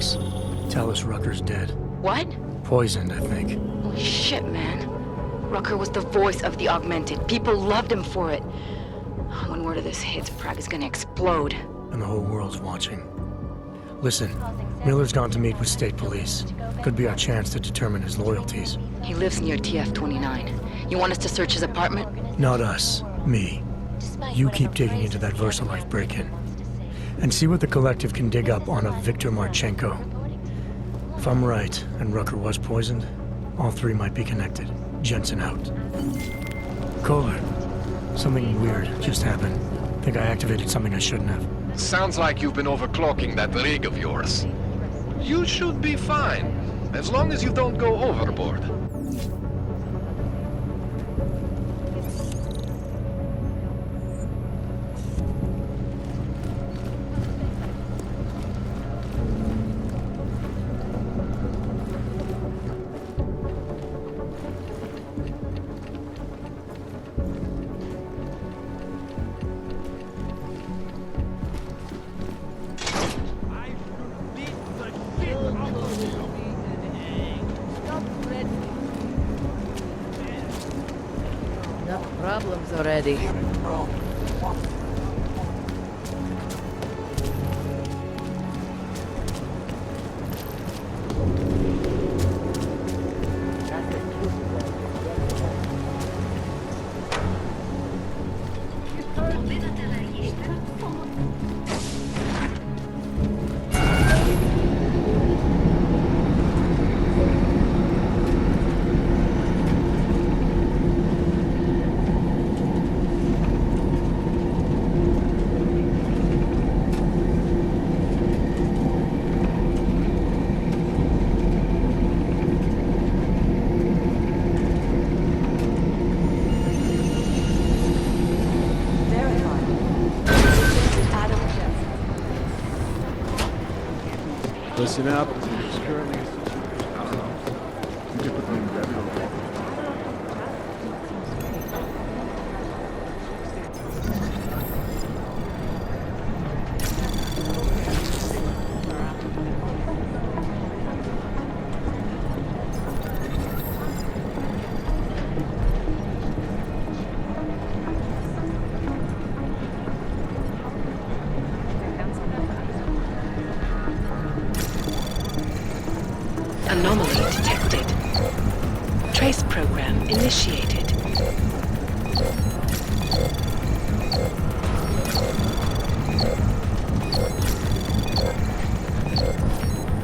Alex. Tell us Rucker's dead. What? Poisoned, I think. Holy shit, man. Rucker was the voice of the Augmented. People loved him for it. When word of this hits, Prague is gonna explode. And the whole world's watching. Listen, Miller's gone to meet with state police. Could be our chance to determine his loyalties. He lives near TF-29. You want us to search his apartment? Not us. Me. You keep digging into that VersaLife break-in. And see what the Collective can dig up on a Viktor Marchenko. If I'm right, and Rucker was poisoned, all three might be connected. Jensen out. Kohler. Something weird just happened. Think I activated something I shouldn't have. Sounds like you've been overclocking that rig of yours. You should be fine, as long as you don't go overboard. Problems already. Listen up. Anomaly detected. Trace program initiated.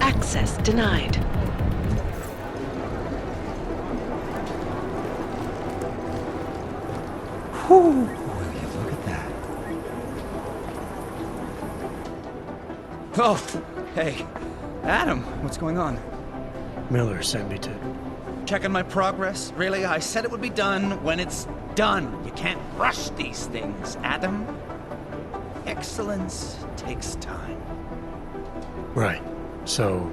Access denied. Whew, will you look at that? Oh, hey. Adam, what's going on? Miller sent me to... Checking my progress? Really? I said it would be done when it's done. You can't rush these things, Adam. Excellence takes time. Right. So...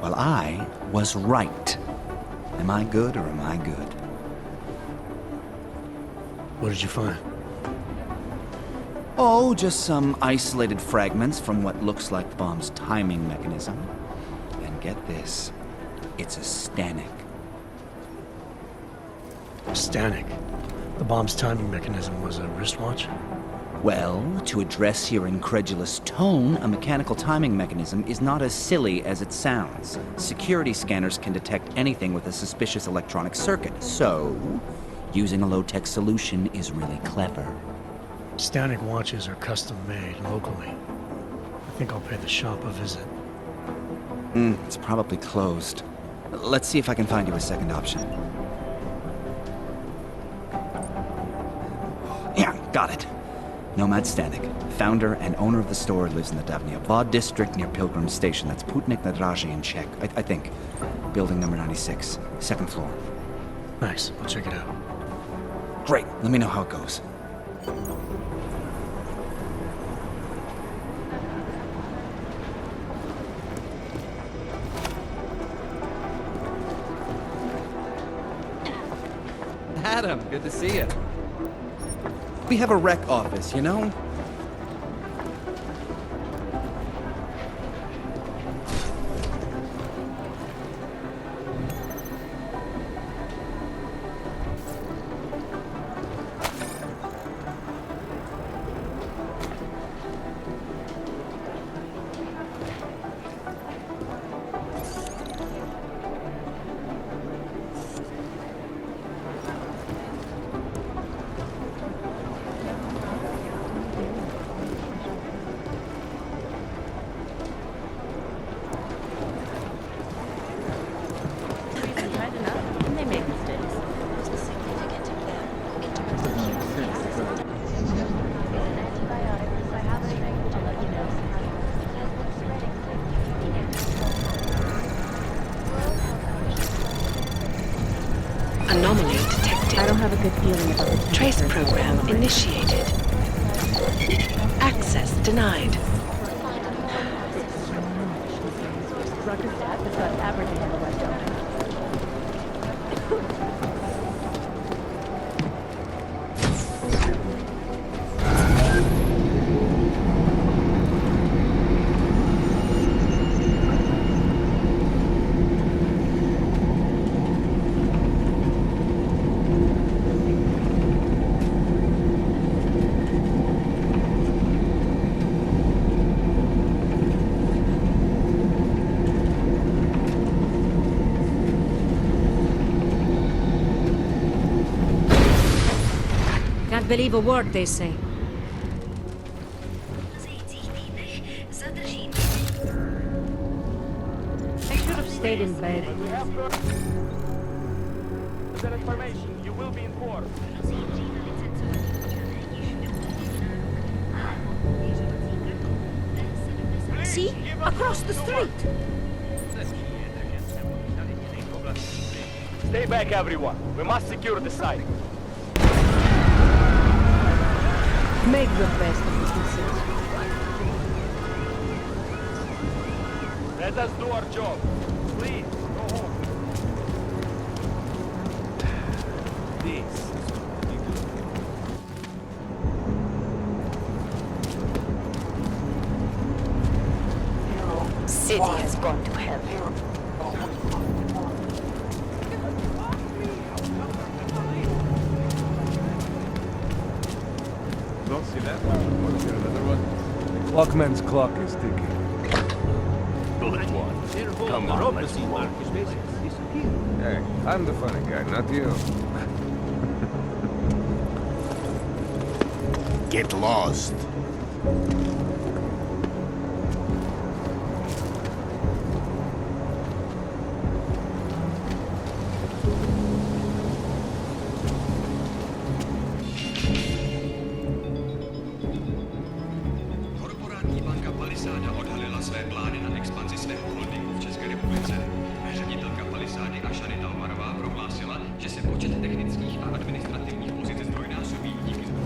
Well, I was right. Am I good or am I good? what did you find? Oh, just some isolated fragments from what looks like the bomb's timing mechanism. And get this, it's a Stanek. Stanek? The bomb's timing mechanism was a wristwatch? Well, to address your incredulous tone, a mechanical timing mechanism is not as silly as it sounds. Security scanners can detect anything with a suspicious electronic circuit, so using a low-tech solution is really clever. Stanek watches are custom-made locally. I think I'll pay the shop a visit. It's probably closed. Let's see if I can find you a second option. Yeah, got it. Nomad Stanek, founder and owner of the store, lives in the Davnia Vod district near Pilgrim Station. That's Putnik Nadraji in Czech, I think. Building number 96, second floor. Nice, I'll check it out. Great, let me know how it goes. Adam, good to see you. We have a rec office, you know? Anomaly detected. I don't have a good feeling about this. Trace program initiated. Access denied. Rucker's dad has got everything on the west side. Can't believe a word they say. I should have stayed in bed. That information, you will be informed. See? Across the street. Stay back, everyone. We must secure the site. Make the best of the situation. Let us do our job. Please, go home. This. City has gone to hell. Don't see that one. Want to get another one? Lockman's clock is ticking. Bullet one. Come on, let's walk. Hey, I'm the funny guy, not you. Get lost. Korporátní banka Palisáda odhalila své plány na expanzi svého holdingu v České republice. Ředitelka Palisády Ashany Talmarová prohlásila, že se počet technických a administrativních pozic zdvojnásobí díky zboru.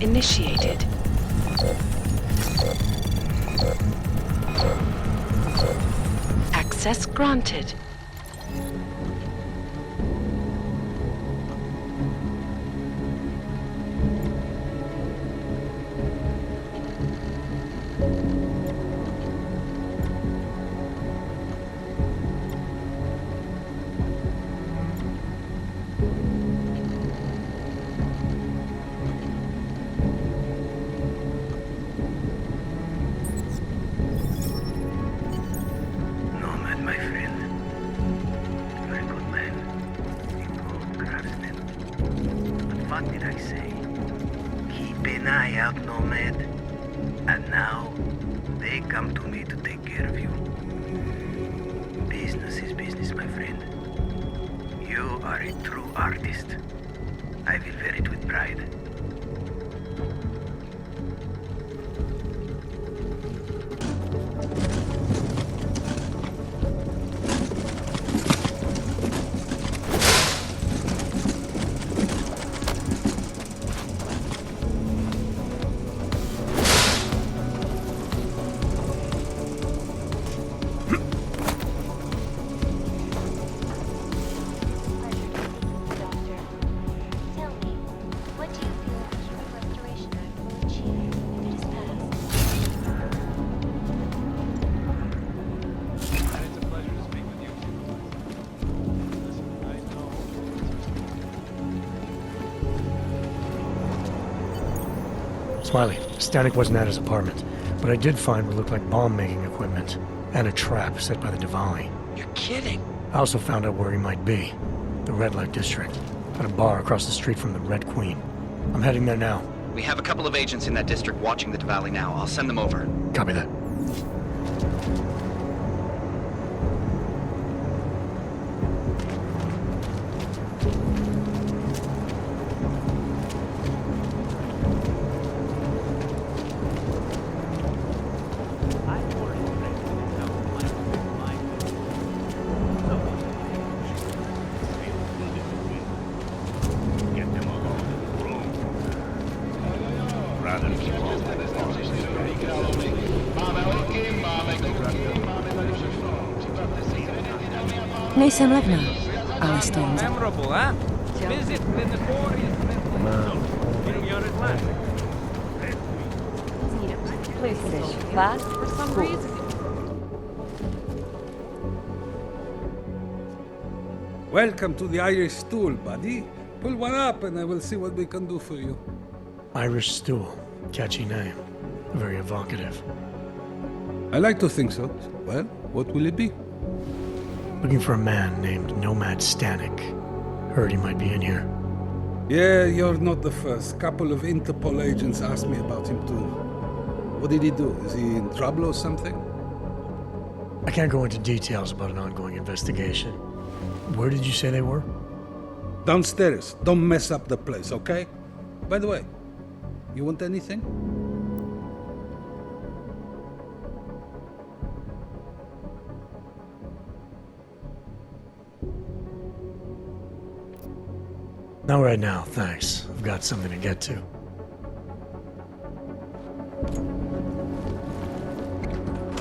initiated. Access granted. What did I say? Keep an eye out, Nomad. And now, they come to me to take care of you. Business is business, my friend. You are a true artist. I will wear it with pride. Smiley, Stanek wasn't at his apartment, but I did find what looked like bomb-making equipment and a trap set by the Diwali. You're kidding. I also found out where he might be. The Red Light District, at a bar across the street from the Red Queen. I'm heading there now. We have a couple of agents in that district watching the Diwali now. I'll send them over. Copy that. Nisam Levna, Alistair's. Memorable, huh? Visit the notorious PlayStation class for some reason. Welcome to the Irish Stool, buddy. Pull one up and I will see what we can do for you. Irish Stool. Catchy name. Very evocative. I like to think so. Well, what will it be? Looking for a man named Nomad Stanek. Heard he might be in here. Yeah, you're not the first. Couple of Interpol agents asked me about him too. What did he do? Is he in trouble or something? I can't go into details about an ongoing investigation. Where did you say they were? Downstairs. Don't mess up the place, okay? By the way, you want anything? Not right now, thanks. I've got something to get to.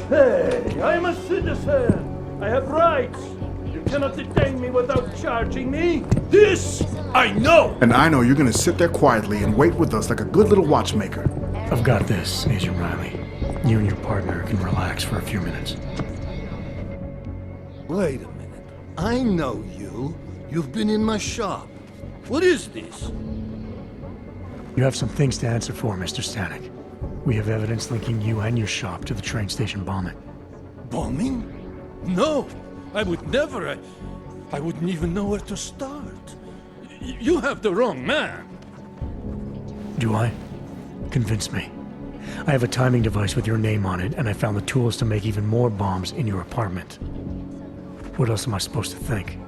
Hey, I'm a citizen. I have rights. You cannot detain me without charging me. This I know. And I know you're gonna sit there quietly and wait with us like a good little watchmaker. I've got this, Agent Riley. You and your partner can relax for a few minutes. Wait a minute. I know you. You've been in my shop. What is this? You have some things to answer for, Mr. Stanek. We have evidence linking you and your shop to the train station bombing. Bombing? No, I would never. I wouldn't even know where to start. You have the wrong man. Do I? Convince me. I have a timing device with your name on it, and I found the tools to make even more bombs in your apartment. What else am I supposed to think?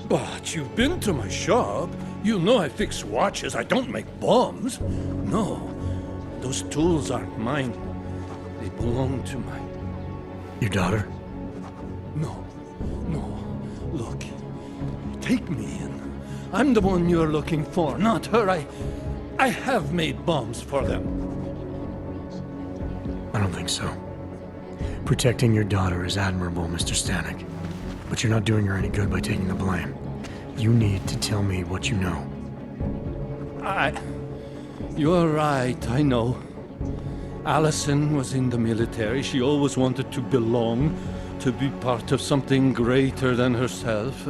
But you've been to my shop. You know I fix watches. I don't make bombs. No, those tools aren't mine. They belong to my... Your daughter? No. Look, take me in. I'm the one you're looking for, not her. I have made bombs for them. I don't think so. Protecting your daughter is admirable, Mr. Stanek. But you're not doing her any good by taking the blame. You need to tell me what you know. You're right, I know. Allison was in the military. She always wanted to belong, to be part of something greater than herself.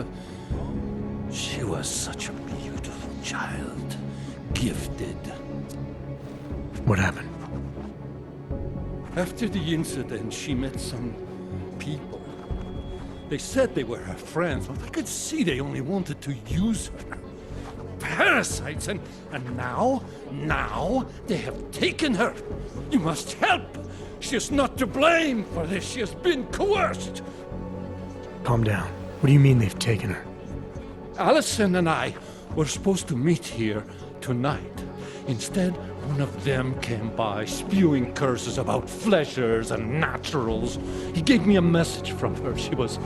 She was such a beautiful child, gifted. What happened? After the incident, she met some people. They said they were her friends, but I could see they only wanted to use her. Parasites, and now they have taken her. You must help. She is not to blame for this. She has been coerced. Calm down. What do you mean they've taken her? Allison and I were supposed to meet here tonight. Instead, one of them came by spewing curses about fleshers and naturals. He gave me a message from her. She was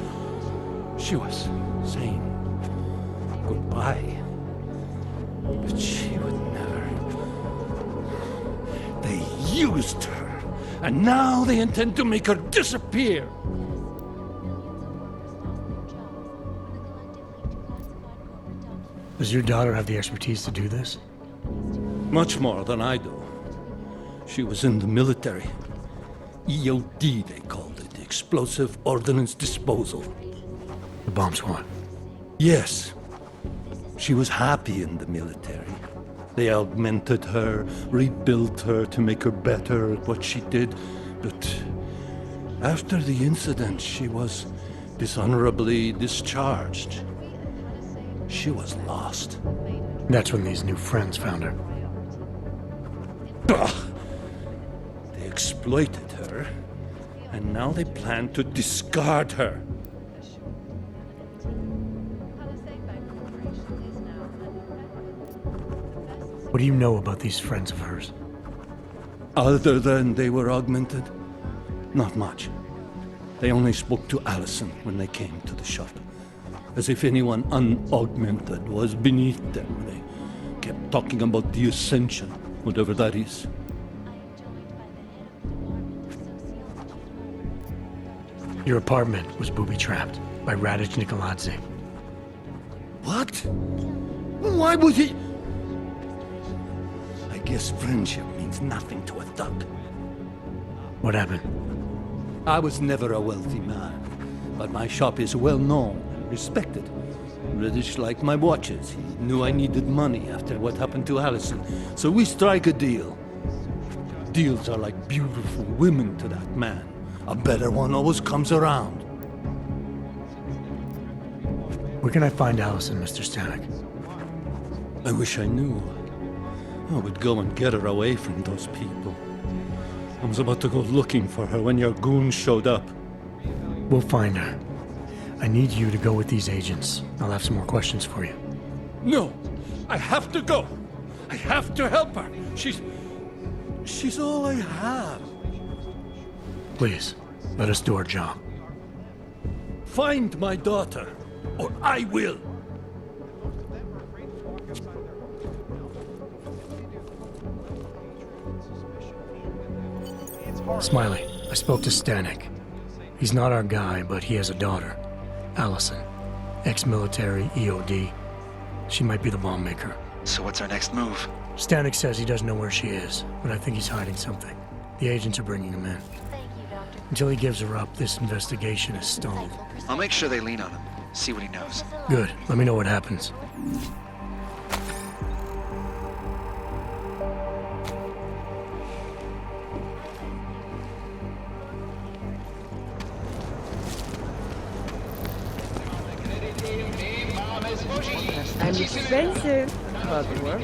saying goodbye. But she would never. They used her, and now they intend to make her disappear. Does your daughter have the expertise to do this? Much more than I do. She was in the military. EOD, they called it, Explosive Ordnance Disposal. The bomb squad? Yes. She was happy in the military. They augmented her, rebuilt her to make her better at what she did. But after the incident, she was dishonorably discharged. She was lost. That's when these new friends found her. They exploited her, and now they plan to discard her. What do you know about these friends of hers? Other than they were augmented? Not much. They only spoke to Allison when they came to the shop. As if anyone unaugmented was beneath them. They kept talking about the Ascension, whatever that is. Your apartment was booby-trapped by Radic Nikoladze. What? Why would he? I guess friendship means nothing to a thug. What happened? I was never a wealthy man, but my shop is well known and respected. British liked my watches. He knew I needed money after what happened to Allison, so we strike a deal. Deals are like beautiful women to that man. A better one always comes around. Where can I find Allison, Mr. Stanek? I wish I knew. I would go and get her away from those people. I was about to go looking for her when your goons showed up. We'll find her. I need you to go with these agents. I'll have some more questions for you. No! I have to go! I have to help her! She's all I have. Please, let us do our job. Find my daughter, or I will! Smiley, I spoke to Stanek. He's not our guy, but he has a daughter, Allison. Ex-military, EOD. She might be the bomb maker. So what's our next move? Stanek says he doesn't know where she is, but I think he's hiding something. The agents are bringing him in. Until he gives her up, this investigation is stalled. I'll make sure they lean on him. See what he knows. Good. Let me know what happens. I'm expensive, but work.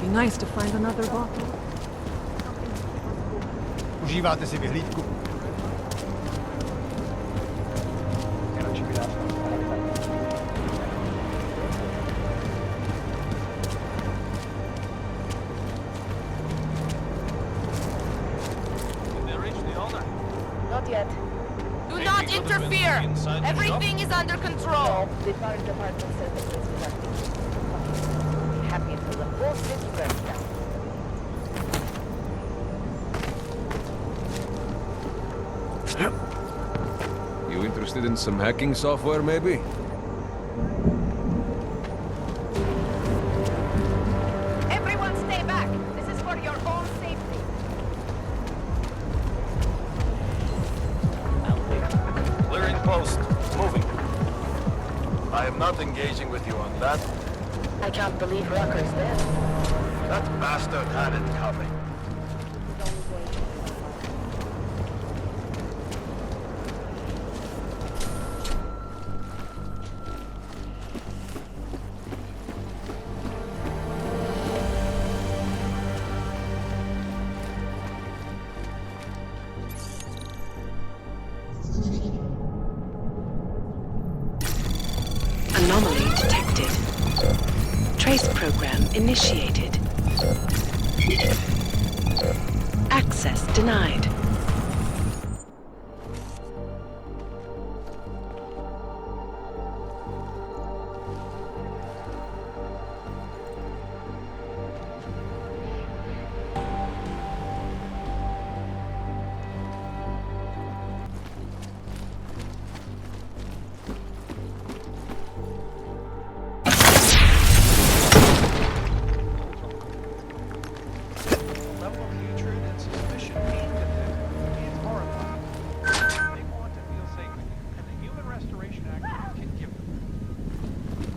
Be nice to find another bottle. Užíváte si vyhlídku? Not yet. Do not interfere! Everything is under control! The fire department says the place is active. Be happy until the whole city burns down. You interested in some hacking software, maybe? Everyone stay back! This is for your own safety! Clearing post. Moving. I am not engaging with you on that. I can't believe Rucker's dead. That bastard had it coming. Anomaly detected. Trace program initiated. Access denied.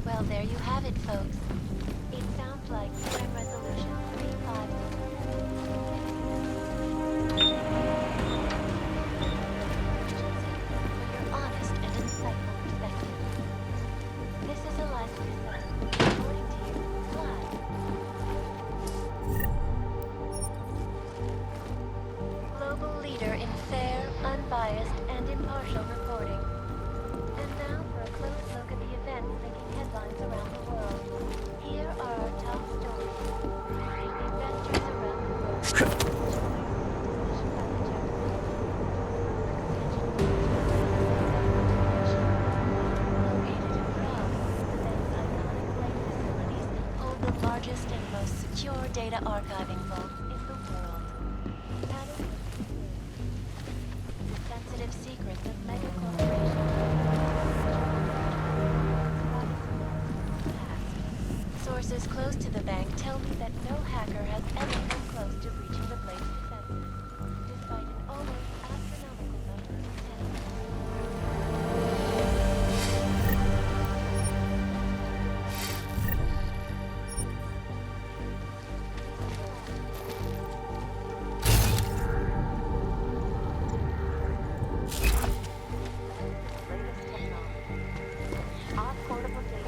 Well, there you have it, folks. It sounds like crime resolution 3-5. Your honest and insightful perspective. This is a life according to you, live. Global leader in fair, unbiased, and impartial reporting. And now for a close look at the events making headlines around the world. Here are our top stories. Investors around the world. Hold the largest and most secure data archiving vault in the world. Adding the sensitive secrets of mega corporations. Sources close to the bank tell me that no hacker has ever come close to breaching the Blade's defenses, despite an almost astronomical number of attempts. Off-portable data.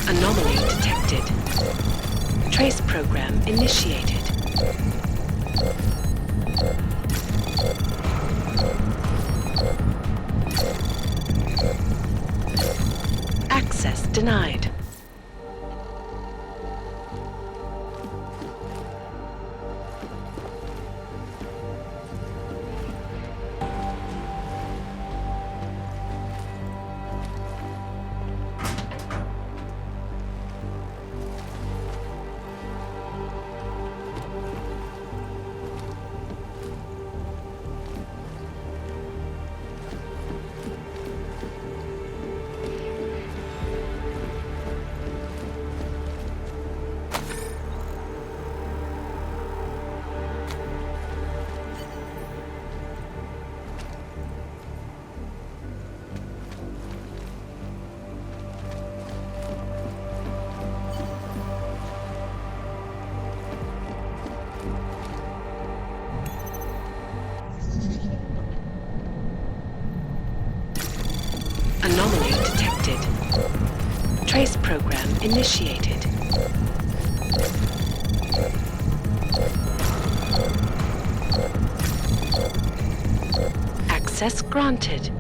Anomaly detected. Trace program initiated. Access denied. program initiated. Access granted.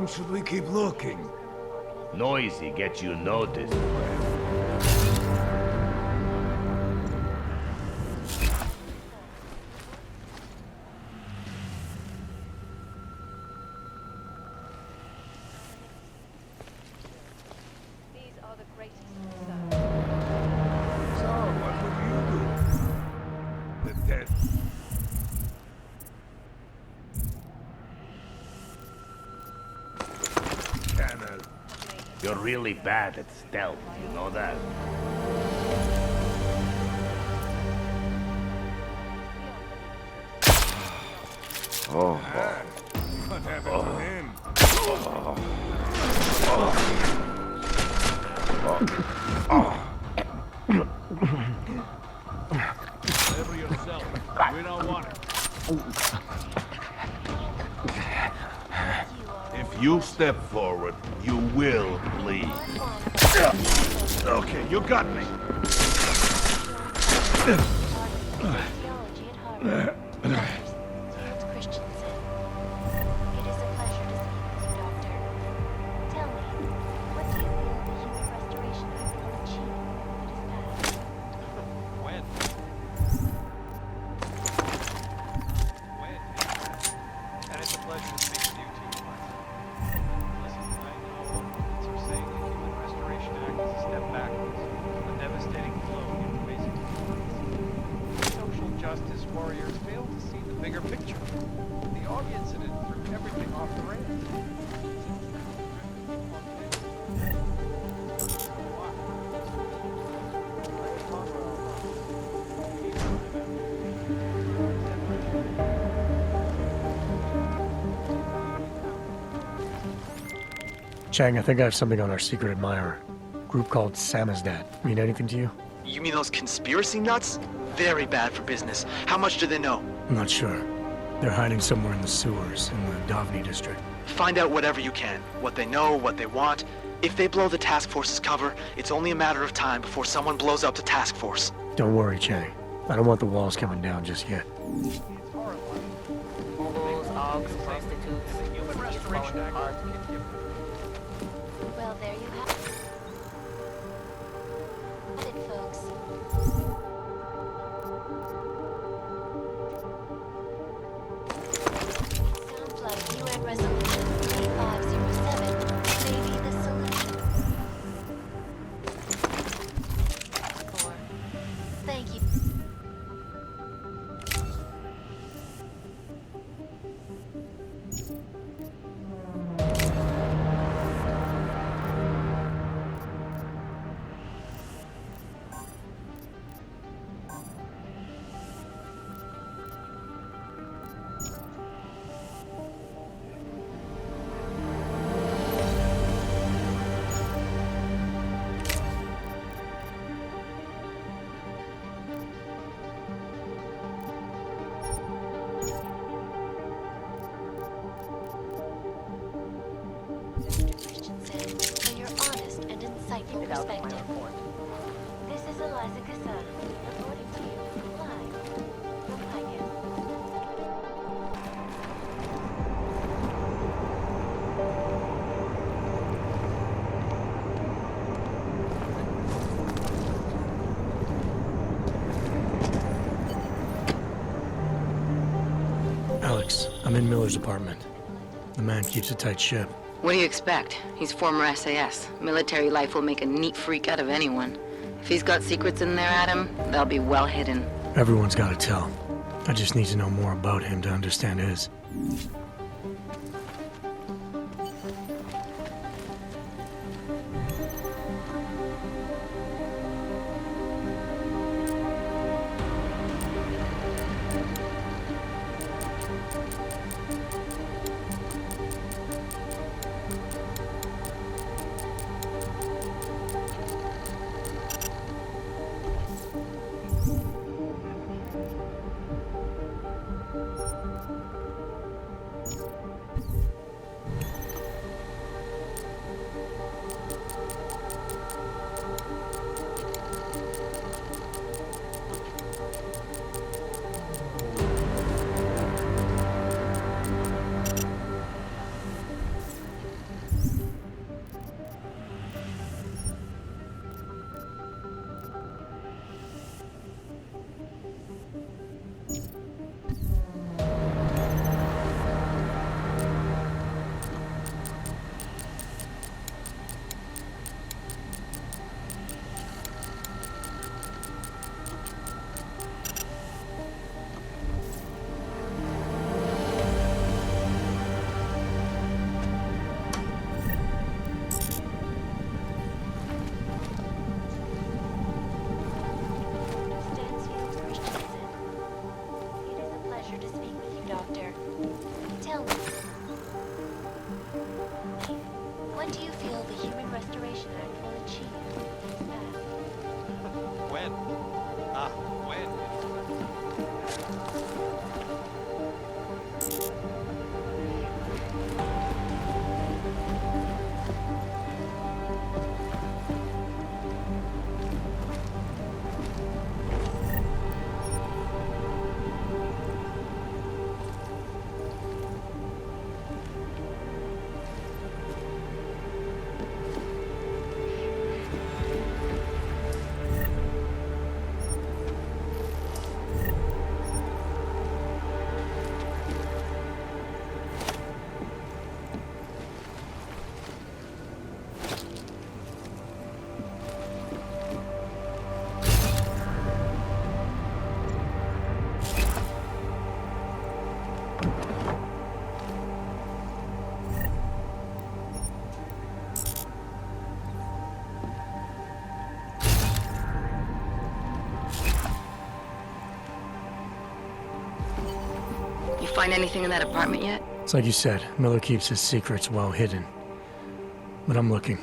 Should we keep looking? Noisy gets you noticed. You're really bad at stealth, you know that? Oh. What happened to him? Deliver yourself. We don't want it. If you step forward, you will bleed. Okay, you got me. Chang, I think I have something on our secret admirer. Group called Samizdat. Mean anything to you? You mean those conspiracy nuts? Very bad for business. How much do they know? I'm not sure. They're hiding somewhere in the sewers in the Davni district. Find out whatever you can. What they know, what they want. If they blow the task force's cover, it's only a matter of time before someone blows up the task force. Don't worry, Chang. I don't want the walls coming down just yet. Fools, hogs, prostitutes, human restoration apart. Well, there you have it, folks. Sounds like UN Resolution 3507 may be the solution. Thank you. For your honest and insightful perspective. This is Eliza Casada, reporting to you live from Highgate. Alex, I'm in Miller's apartment. The man keeps a tight ship. What do you expect? He's former SAS. Military life will make a neat freak out of anyone. If he's got secrets in there, Adam, they'll be well hidden. Everyone's got to tell. I just need to know more about him to understand his. What do you feel the Human Restoration Act will achieve? When? When? Find anything in that apartment yet? It's like you said, Miller keeps his secrets well hidden. But I'm looking.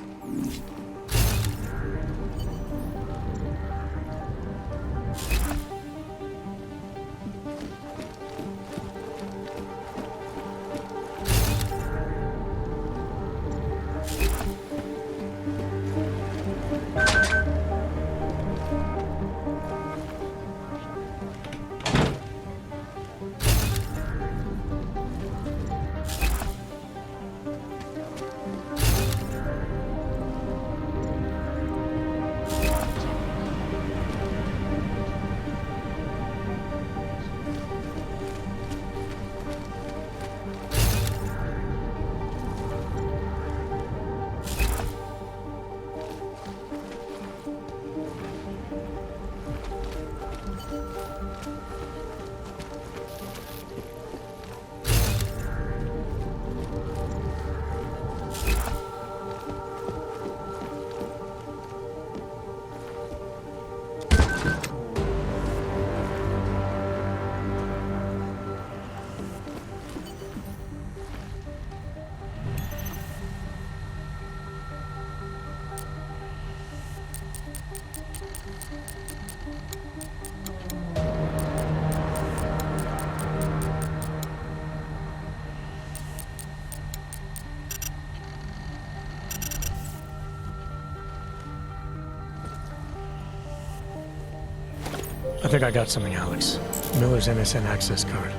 I think I got something, Alex. Miller's NSN access card.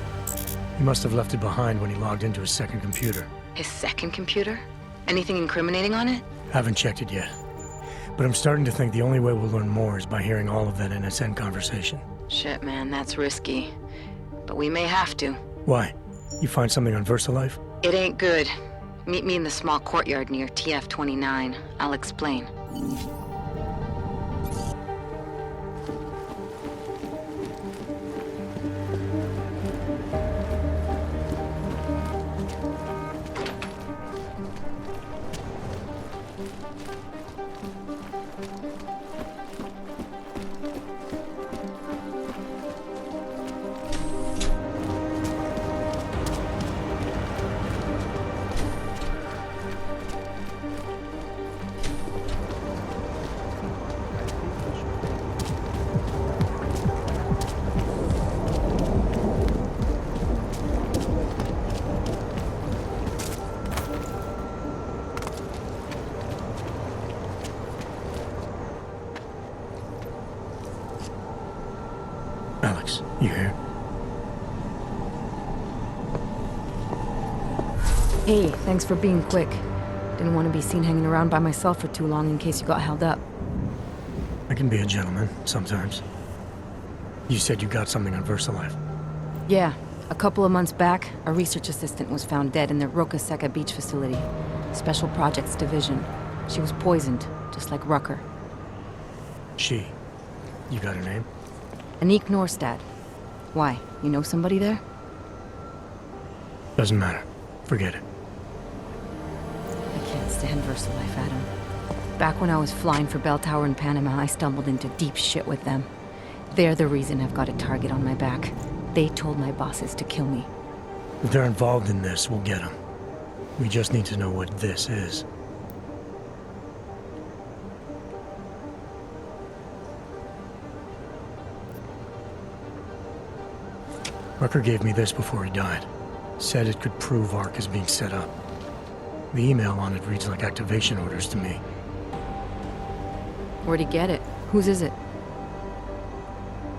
He must have left it behind when he logged into his second computer. His second computer? Anything incriminating on it? Haven't checked it yet. But I'm starting to think the only way we'll learn more is by hearing all of that NSN conversation. Shit, man, that's risky. But we may have to. Why? You find something on VersaLife? It ain't good. Meet me in the small courtyard near TF-29. I'll explain. Alex, you here? Hey, thanks for being quick. Didn't want to be seen hanging around by myself for too long in case you got held up. I can be a gentleman, sometimes. You said you got something on VersaLife. Yeah, a couple of months back, a research assistant was found dead in the Roca Seca beach facility. Special Projects Division. She was poisoned, just like Rucker. She. You got her name? Anique Norstad. Why? You know somebody there? Doesn't matter. Forget it. I can't stand VersaLife, Adam. Back when I was flying for Bell Tower in Panama, I stumbled into deep shit with them. They're the reason I've got a target on my back. They told my bosses to kill me. If they're involved in this, we'll get them. We just need to know what this is. Rucker gave me this before he died. Said it could prove ARC is being set up. The email on it reads like activation orders to me. Where'd he get it? Whose is it?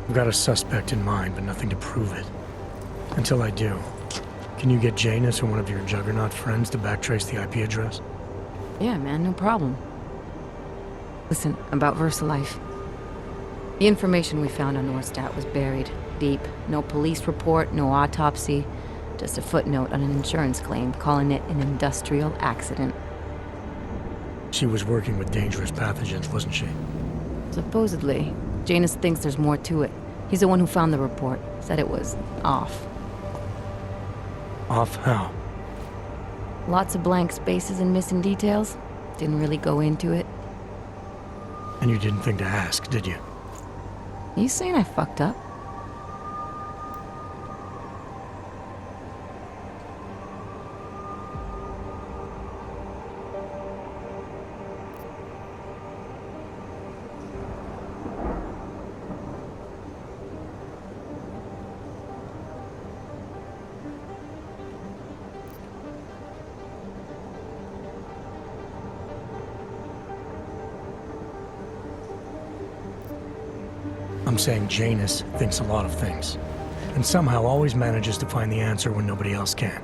I've got a suspect in mind, but nothing to prove it. Until I do, can you get Janus or one of your Juggernaut friends to backtrace the IP address? Yeah, man, no problem. Listen, about VersaLife. The information we found on Norstad was buried deep. No police report, no autopsy. Just a footnote on an insurance claim, calling it an industrial accident. She was working with dangerous pathogens, wasn't she? Supposedly. Janus thinks there's more to it. He's the one who found the report. Said it was off. Off how? Lots of blank spaces and missing details. Didn't really go into it. And you didn't think to ask, did you? You saying I fucked up? I'm saying Janus thinks a lot of things, and somehow always manages to find the answer when nobody else can.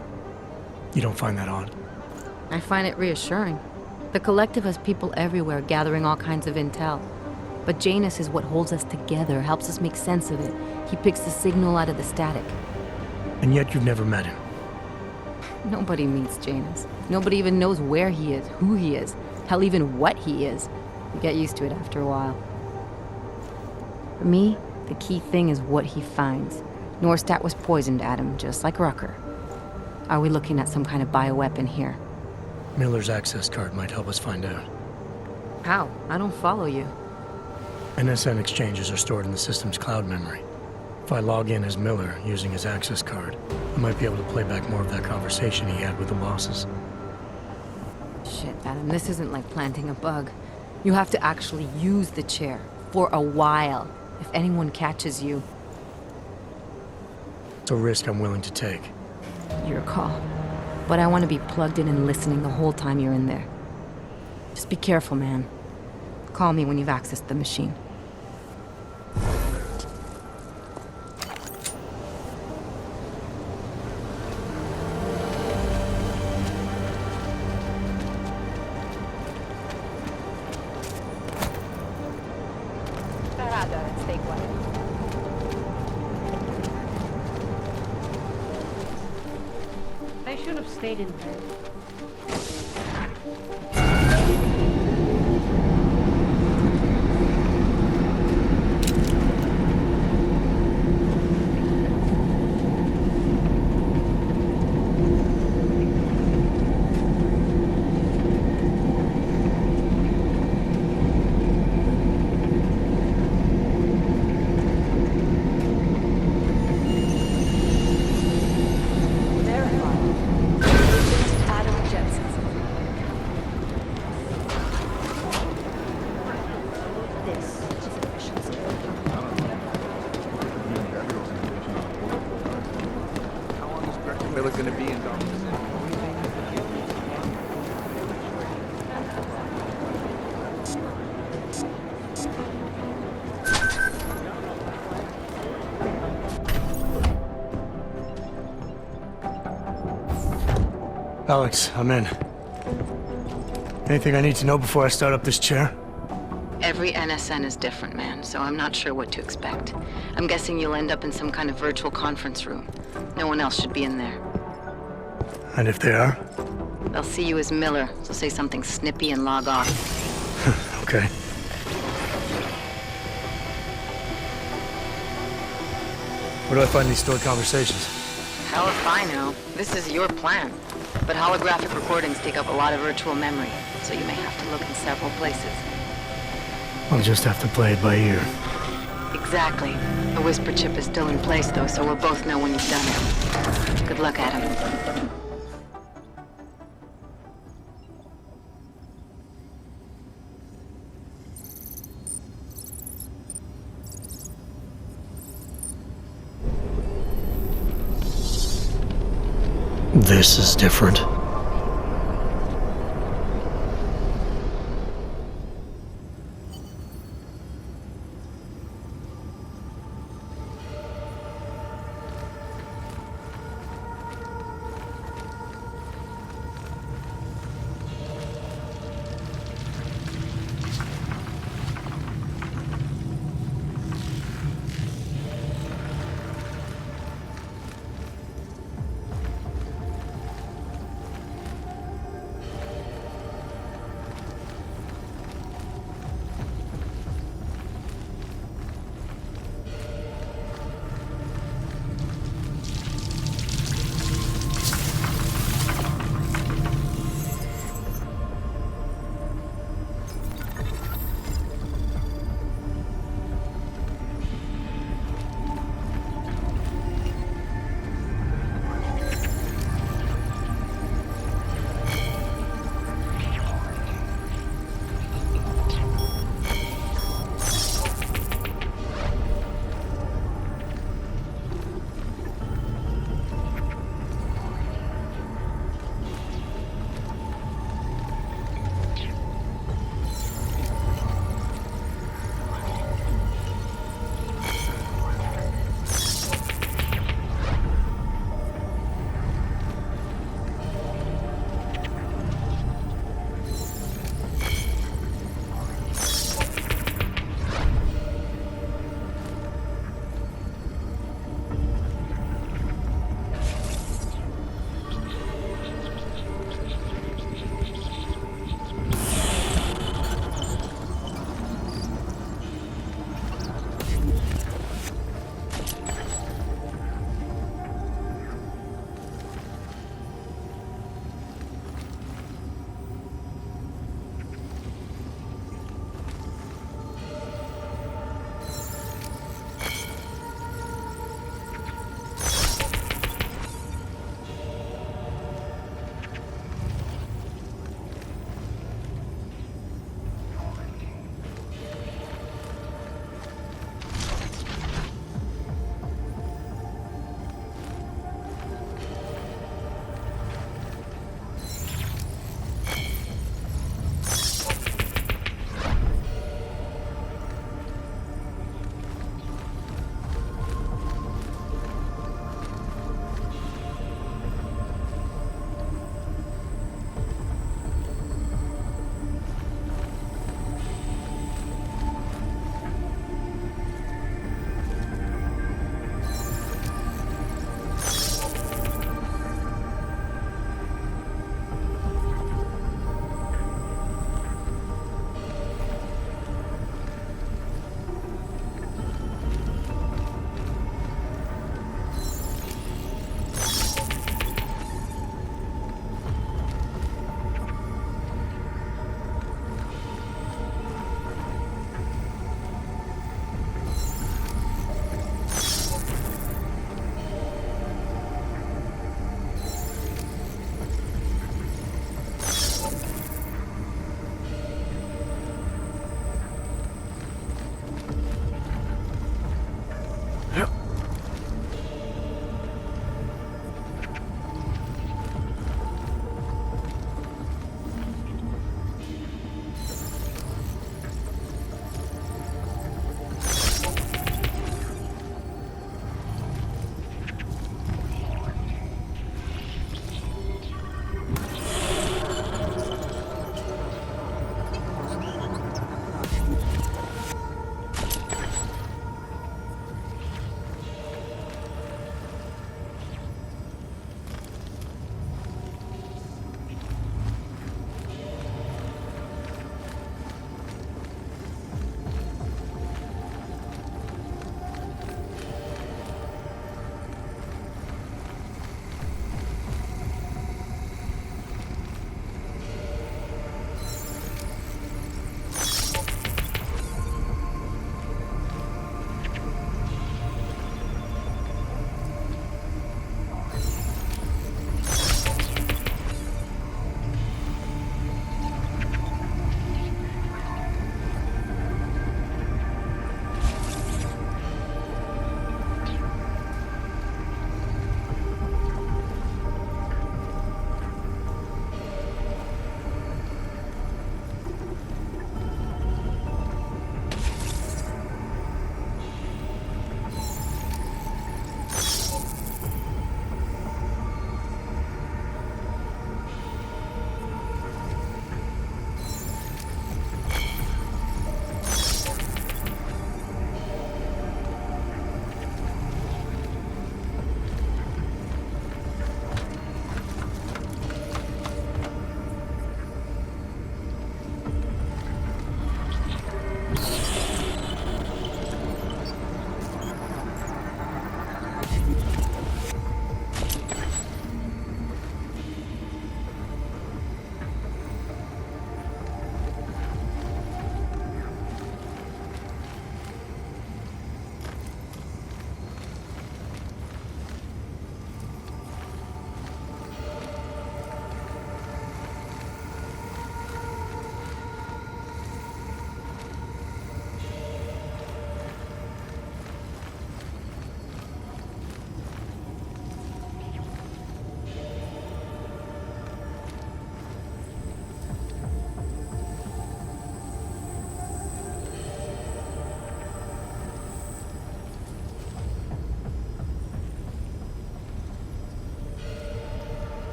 You don't find that odd? I find it reassuring. The Collective has people everywhere gathering all kinds of intel. But Janus is what holds us together, helps us make sense of it. He picks the signal out of the static. And yet you've never met him. Nobody meets Janus. Nobody even knows where he is, who he is, hell, even what he is. You get used to it after a while. For me, the key thing is what he finds. Norstad was poisoned, Adam, just like Rucker. Are we looking at some kind of bioweapon here? Miller's access card might help us find out. How? I don't follow you. NSN exchanges are stored in the system's cloud memory. If I log in as Miller using his access card, I might be able to play back more of that conversation he had with the bosses. Shit, Adam, this isn't like planting a bug. You have to actually use the chair. For a while. If anyone catches you. It's a risk I'm willing to take. Your call. But I want to be plugged in and listening the whole time you're in there. Just be careful, man. Call me when you've accessed the machine. malignada and stay quiet. I should have stayed in bed. Really going to be in Alex, I'm in. Anything I need to know before I start up this chair? Every NSN is different, man, so I'm not sure what to expect. I'm guessing you'll end up in some kind of virtual conference room. No one else should be in there. And if they are? They'll see you as Miller, so say something snippy and log off. Okay. Where do I find these stored conversations? Hell if I know. This is your plan. But holographic recordings take up a lot of virtual memory, so you may have to look in several places. I'll just have to play it by ear. Exactly. The whisper chip is still in place, though, so we'll both know when you've done it. Good luck, Adam. This is different.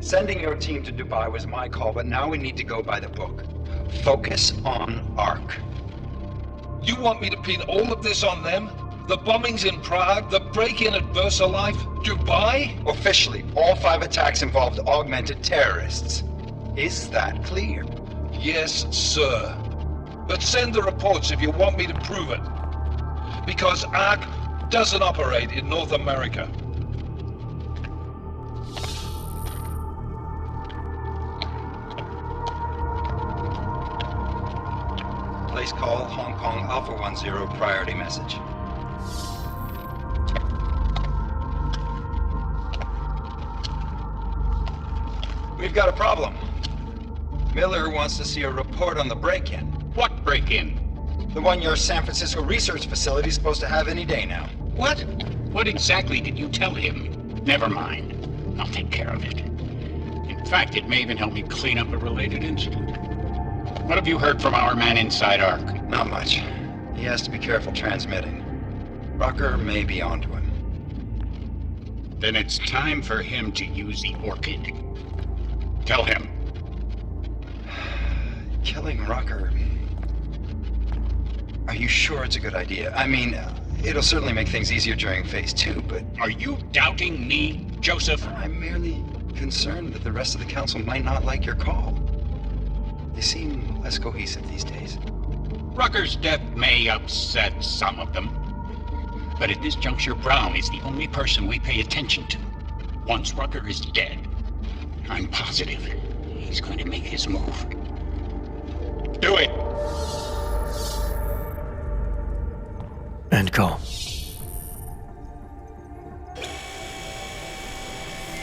Sending your team to Dubai was my call, but now we need to go by the book. Focus on ARC. You want me to pin all of this on them? The bombings in Prague, the break-in at VersaLife, Dubai? Officially, all 5 attacks involved augmented terrorists. Is that clear? Yes, sir. But send the reports if you want me to prove it. Because ARC doesn't operate in North America. Place call Hong Kong Alpha 10 priority message. We've got a problem. Miller wants to see a report on the break-in. What break-in? The one your San Francisco research facility is supposed to have any day now. What? What exactly did you tell him? Never mind. I'll take care of it. In fact, it may even help me clean up a related incident. What have you heard from our man inside ARC? Not much. He has to be careful transmitting. Rucker may be onto him. Then it's time for him to use the Orchid. Tell him. Killing Rucker. Are you sure it's a good idea? I mean, it'll certainly make things easier during Phase 2, but... Are you doubting me, Joseph? I'm merely concerned that the rest of the council might not like your call. They seem less cohesive these days. Rucker's death may upset some of them. But at this juncture, Brown is the only person we pay attention to. Once Rucker is dead, I'm positive he's going to make his move. Do it! End call.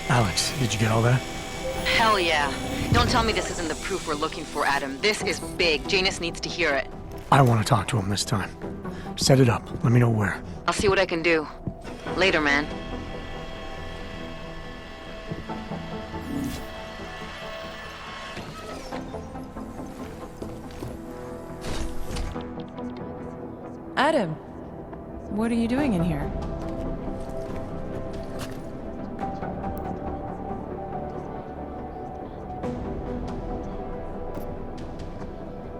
Alex, did you get all that? Hell yeah. Don't tell me this isn't the proof we're looking for, Adam. This is big. Janus needs to hear it. I want to talk to him this time. Set it up. Let me know where. I'll see what I can do. Later, man. Adam, what are you doing in here?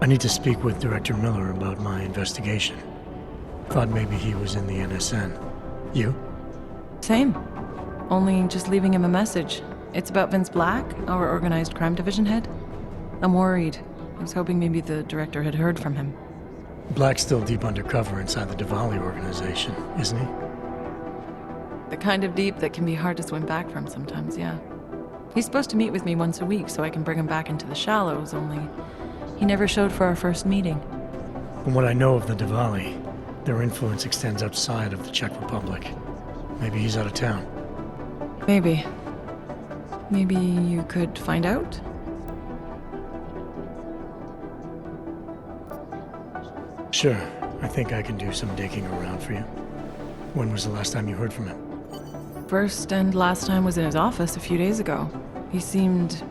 I need to speak with Director Miller about my investigation. Thought maybe he was in the NSN. You? Same. Only just leaving him a message. It's about Vince Black, our organized crime division head. I'm worried. I was hoping maybe the director had heard from him. Black's still deep undercover inside the Diwali organization, isn't he? The kind of deep that can be hard to swim back from sometimes, yeah. He's supposed to meet with me once a week so I can bring him back into the shallows, only he never showed for our first meeting. From what I know of the Diwali, their influence extends outside of the Czech Republic. Maybe he's out of town. Maybe. Maybe you could find out? Sure. I think I can do some digging around for you. When was the last time you heard from him? First and last time was in his office a few days ago. He seemed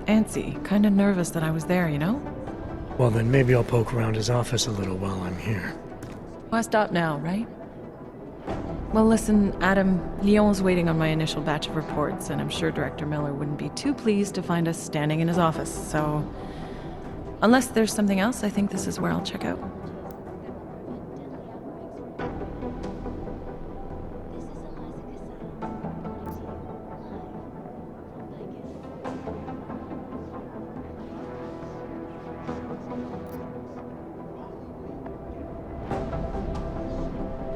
antsy, kind of nervous that I was there, you know? Well, then maybe I'll poke around his office a little while I'm here. Why stop now, right? Well, listen, Adam, Lyon's waiting on my initial batch of reports, and I'm sure Director Miller wouldn't be too pleased to find us standing in his office, so... Unless there's something else, I think this is where I'll check out.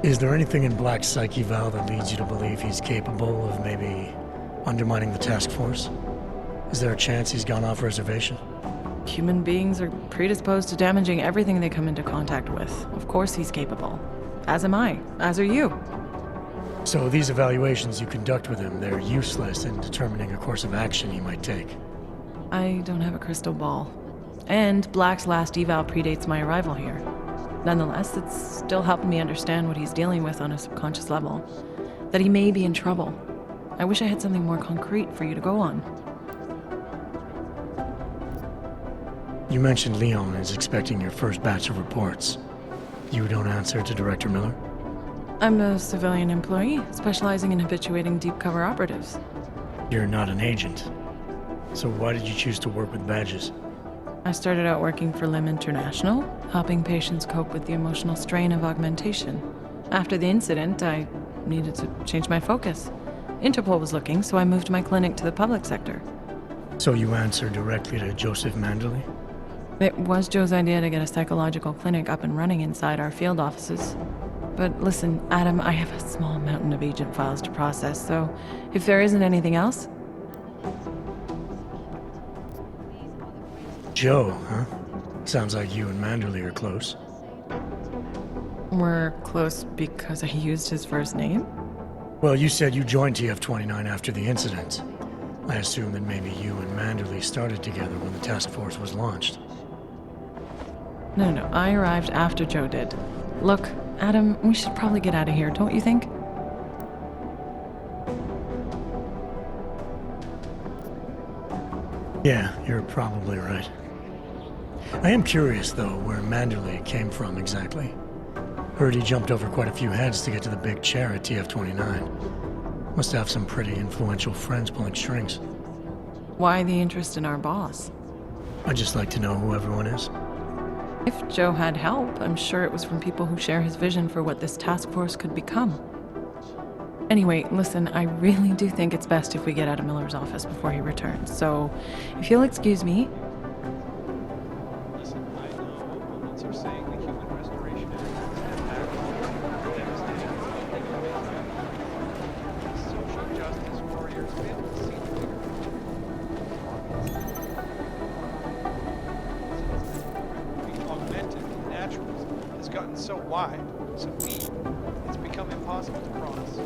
Is there anything in Black's psyche, Val, that leads you to believe he's capable of maybe undermining the task force? Is there a chance he's gone off reservation? Human beings are predisposed to damaging everything they come into contact with. Of course he's capable. As am I. As are you. So these evaluations you conduct with him, they're useless in determining a course of action he might take? I don't have a crystal ball. And Black's last eval predates my arrival here. Nonetheless, it's still helping me understand what he's dealing with on a subconscious level. That he may be in trouble. I wish I had something more concrete for you to go on. You mentioned Leon is expecting your first batch of reports. You don't answer to Director Miller? I'm a civilian employee, specializing in habituating deep cover operatives. You're not an agent? So why did you choose to work with badges? I started out working for Lim International, helping patients cope with the emotional strain of augmentation. After the incident, I needed to change my focus. Interpol was looking, so I moved my clinic to the public sector. So you answer directly to Joseph Manderley? It was Joe's idea to get a psychological clinic up and running inside our field offices. But listen, Adam, I have a small mountain of agent files to process, so if there isn't anything else... Joe, huh? Sounds like you and Manderley are close. We're close because I used his first name? Well, you said you joined TF-29 after the incident. I assume that maybe you and Manderley started together when the task force was launched. No, I arrived after Joe did. Look, Adam, we should probably get out of here, don't you think? Yeah, you're probably right. I am curious, though, where Manderley came from exactly. Heard he jumped over quite a few heads to get to the big chair at TF-29. Must have some pretty influential friends pulling strings. Why the interest in our boss? I'd just like to know who everyone is. If Joe had help, I'm sure it was from people who share his vision for what this task force could become. Anyway, listen, I really do think it's best if we get out of Miller's office before he returns, so if you'll excuse me... Listen, I know opponents are saying the Human Restoration Act is impactful, devastating, social justice warriors fail to see the bigger picture. Augmented naturalism has gotten so wide, so deep, it's become impossible to cross.